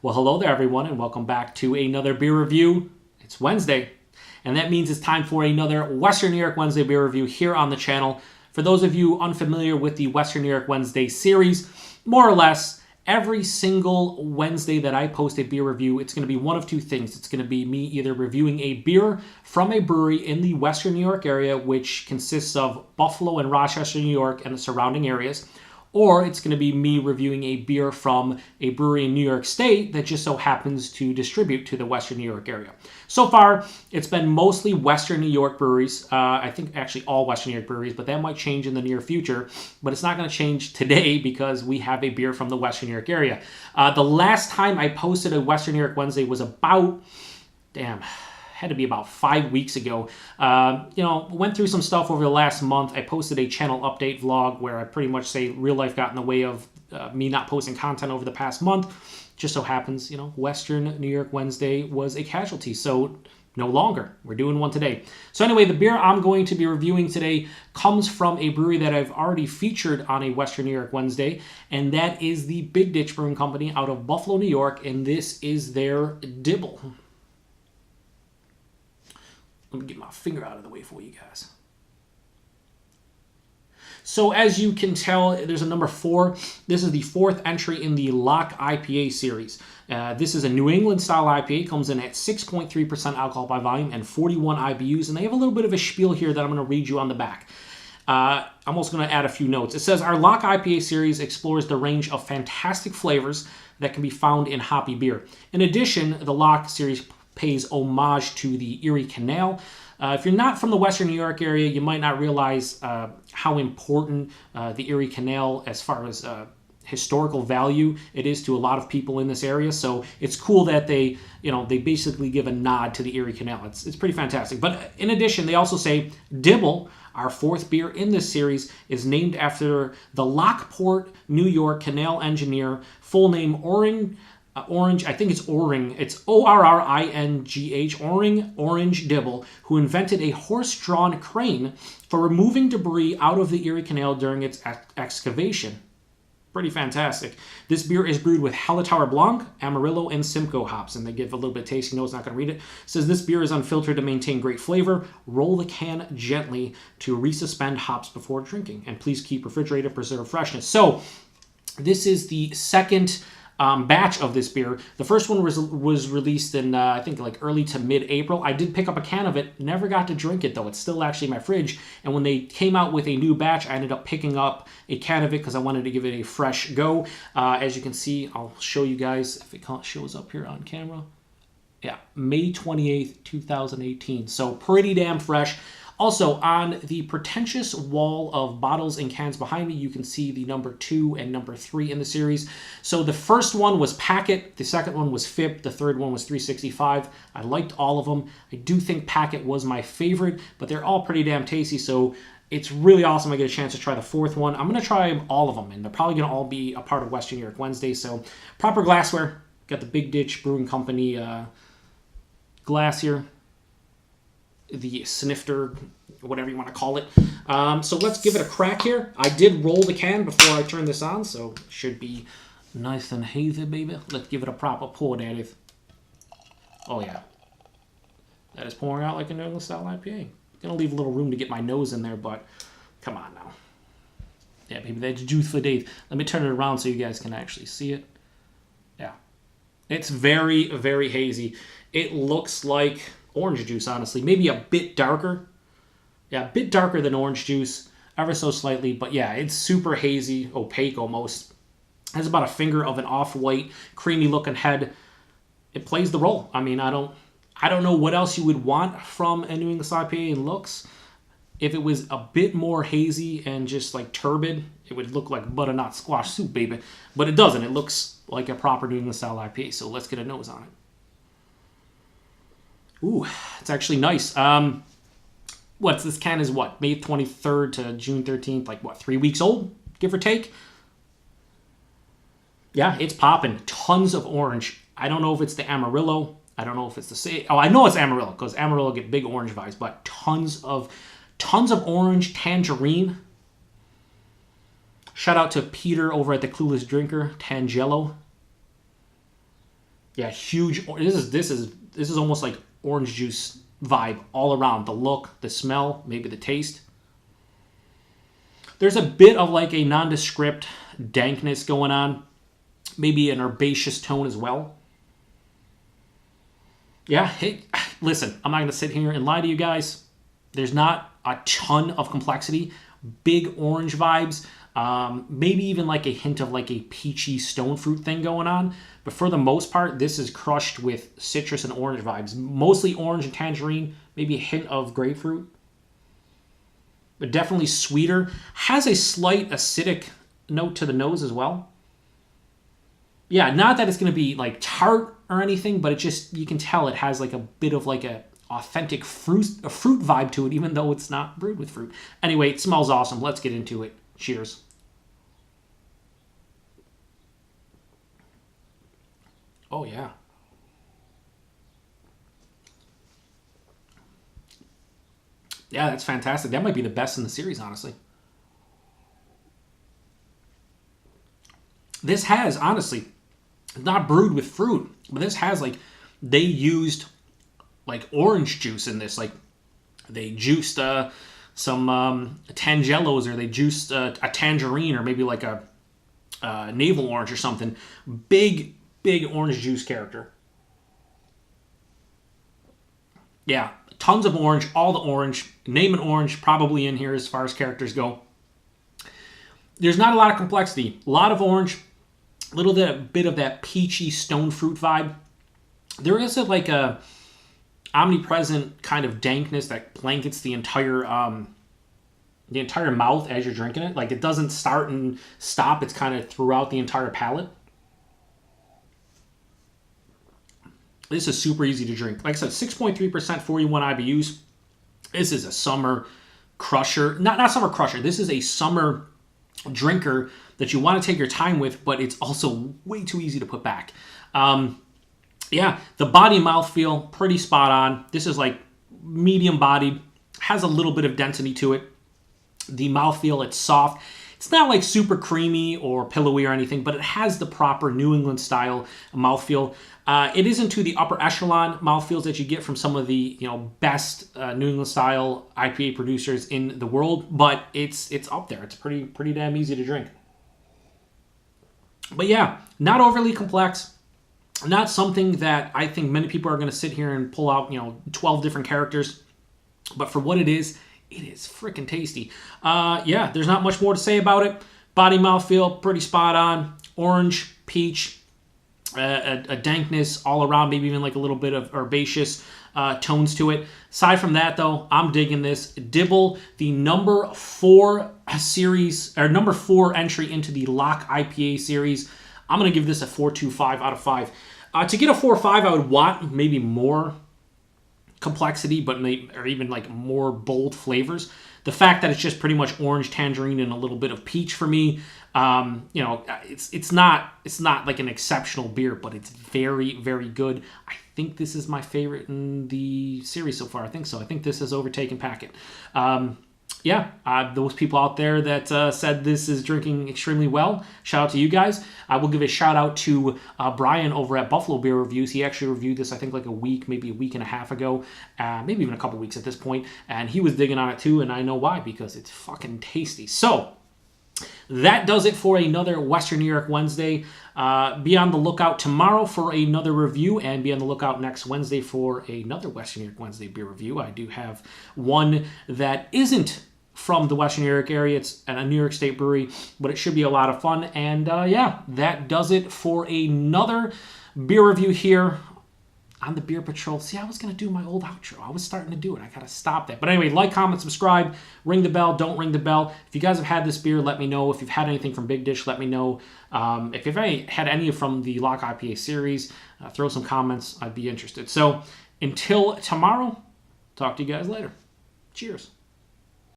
Well, hello there, everyone, and welcome back to another beer review. It's Wednesday, and that means it's time for another Western New York Wednesday beer review here on the channel. For those of you unfamiliar with the Western New York Wednesday series, more or less, every single Wednesday that I post a beer review, it's going to be one of two things. It's going to be me either reviewing a beer from a brewery in the Western New York area, which consists of Buffalo and Rochester, New York, and the surrounding areas, or it's going to be me reviewing a beer from a brewery in New York State that just so happens to distribute to the Western New York area. So far, it's been mostly Western New York breweries. I think actually all Western New York breweries, but that might change in the near future. But it's not going to change today because we have a beer from the Western New York area. The last time I posted a Western New York Wednesday was about, had to be about 5 weeks ago. Went through some stuff over the last month. I posted a channel update vlog where I pretty much say real life got in the way of me not posting content over the past month. Just so happens, Western New York Wednesday was a casualty, so no longer. We're doing one today. So anyway, the beer I'm going to be reviewing today comes from a brewery that I've already featured on a Western New York Wednesday, and that is the Big Ditch Brewing Company out of Buffalo, New York, and this is their Dibble. Let me get my finger out of the way for you guys. So as you can tell, there's a number 4. This is the 4th entry in the Lock IPA series. This is a New England style IPA. Comes in at 6.3% alcohol by volume and 41 IBUs. And they have a little bit of a spiel here that I'm going to read you on the back. I'm also going to add a few notes. It says, our Lock IPA series explores the range of fantastic flavors that can be found in hoppy beer. In addition, the Lock series pays homage to the Erie Canal. If you're not from the Western New York area, you might not realize how important the Erie Canal, as far as historical value, it is to a lot of people in this area. So it's cool that they basically give a nod to the Erie Canal. It's pretty fantastic. But in addition, they also say Dibble, our 4th beer in this series, is named after the Lockport, New York canal engineer, full name Orringh. I think it's Orringh. It's Orringh, Orringh Dibble, who invented a horse-drawn crane for removing debris out of the Erie Canal during its excavation. Pretty fantastic. This beer is brewed with Hallertau Blanc, Amarillo, and Simcoe hops, and they give a little bit of tasting notes. Not going to read it. It says this beer is unfiltered to maintain great flavor. Roll the can gently to resuspend hops before drinking, and please keep refrigerated, preserve freshness. So this is the second batch of this beer. The first one was released in, I think, like early to mid-April. I did pick up a can of it. Never got to drink it, though. It's still actually in my fridge. And when they came out with a new batch, I ended up picking up a can of it because I wanted to give it a fresh go. As you can see, I'll show you guys if it shows up here on camera. Yeah, May 28th, 2018. So pretty damn fresh. Also, on the pretentious wall of bottles and cans behind me, you can see the number 2 and number 3 in the series. So the first one was Packet, the second one was FIP, the third one was 365. I liked all of them. I do think Packet was my favorite, but they're all pretty damn tasty, so it's really awesome I get a chance to try the 4th one. I'm going to try all of them, and they're probably going to all be a part of Western New York Wednesday. So proper glassware. Got the Big Ditch Brewing Company glass here. The snifter, whatever you want to call it. So let's give it a crack here. I did roll the can before I turned this on, so it should be nice and hazy, baby. Let's give it a proper pour, that is. Oh, yeah. That is pouring out like a New England style IPA. Gonna leave a little room to get my nose in there, but come on now. Yeah, baby, that's juice for days. Let me turn it around so you guys can actually see it. Yeah. It's very, very hazy. It looks like orange juice, honestly. Maybe a bit darker. Yeah, a bit darker than orange juice, ever so slightly. But yeah, it's super hazy, opaque almost. Has about a finger of an off-white, creamy-looking head. It plays the role. I mean, I don't know what else you would want from a New England IPA in looks. If it was a bit more hazy and just like turbid, it would look like butternut squash soup, baby. But it doesn't. It looks like a proper New England style IPA. So let's get a nose on it. Ooh, it's actually nice. This can is what? May 23rd to June 13th, like what, 3 weeks old, give or take? Yeah, it's popping. Tons of orange. I don't know if it's the Amarillo. I don't know if it's the same. Oh, I know it's Amarillo because Amarillo get big orange vibes, but tons of orange, tangerine. Shout out to Peter over at the Clueless Drinker, Tangelo. Yeah, huge. This is almost like orange juice vibe all around. The look, the smell, maybe the taste. There's a bit of like a nondescript dankness going on. Maybe an herbaceous tone as well. Yeah, hey, listen, I'm not going to sit here and lie to you guys. There's not a ton of complexity. Big orange vibes. Maybe even like a hint of like a peachy stone fruit thing going on. But for the most part, this is crushed with citrus and orange vibes. Mostly orange and tangerine. Maybe a hint of grapefruit. But definitely sweeter. Has a slight acidic note to the nose as well. Yeah, not that it's going to be like tart or anything, but it just, you can tell it has like a bit of like a authentic fruit vibe to it, even though it's not brewed with fruit. Anyway, it smells awesome. Let's get into it. Cheers. Oh, yeah. Yeah, that's fantastic. That might be the best in the series, honestly. This has, honestly, not brewed with fruit, but this has like, they used like orange juice in this. Like they juiced some tangelos, or they juiced a tangerine, or maybe like a navel orange or something. Big orange juice character. Yeah, tons of orange, all the orange. Name an orange probably in here as far as characters go. There's not a lot of complexity. A lot of orange, a little bit of that peachy stone fruit vibe. There is like a omnipresent kind of dankness that blankets the entire mouth as you're drinking it. Like it doesn't start and stop. It's kind of throughout the entire palate. This is super easy to drink. Like I said, 6.3%, 41 IBUs. This is a summer crusher. Not summer crusher. This is a summer drinker that you want to take your time with, but it's also way too easy to put back. Yeah, the body and mouthfeel, pretty spot on. This is like medium bodied, has a little bit of density to it. The mouthfeel, it's soft. It's not like super creamy or pillowy or anything, but it has the proper New England style mouthfeel. It isn't to the upper echelon mouthfeels that you get from some of the best New England style IPA producers in the world, but it's up there. It's pretty damn easy to drink. But yeah, not overly complex. Not something that I think many people are going to sit here and pull out 12 different characters. But for what it is freaking tasty. Yeah, there's not much more to say about it. Body mouthfeel, pretty spot on. Orange, peach, a dankness all around, maybe even like a little bit of herbaceous tones to it. Aside from that, though, I'm digging this. Dibble, the number 4 series, or number 4 entry into the Lock IPA series. I'm going to give this a 4.25 out of 5. To get a 4.5, I would want maybe more complexity, but or even like more bold flavors. The fact that it's just pretty much orange, tangerine, and a little bit of peach for me, it's not like an exceptional beer, but it's very, very good. I think this is my favorite in the series so far. I think so. I think this has overtaken Packet. Those people out there that said this is drinking extremely well, shout out to you guys. I will give a shout out to Brian over at Buffalo Beer Reviews. He actually reviewed this, I think, like maybe a week and a half ago, maybe even a couple weeks at this point, and he was digging on it too, and I know why, because it's fucking tasty. So that does it for another Western New York Wednesday. Be on the lookout tomorrow for another review, and be on the lookout next Wednesday for another Western New York Wednesday beer review. I do have one that isn't from the Western New York area. It's at a New York State brewery, but it should be a lot of fun. And that does it for another beer review here on the Beer Patrol. See, I was going to do my old outro. I was starting to do it. I got to stop that. But anyway, like, comment, subscribe, ring the bell, don't ring the bell. If you guys have had this beer, let me know. If you've had anything from Big Ditch, let me know. If you've had any from the Lock IPA series, throw some comments. I'd be interested. So until tomorrow, talk to you guys later. Cheers.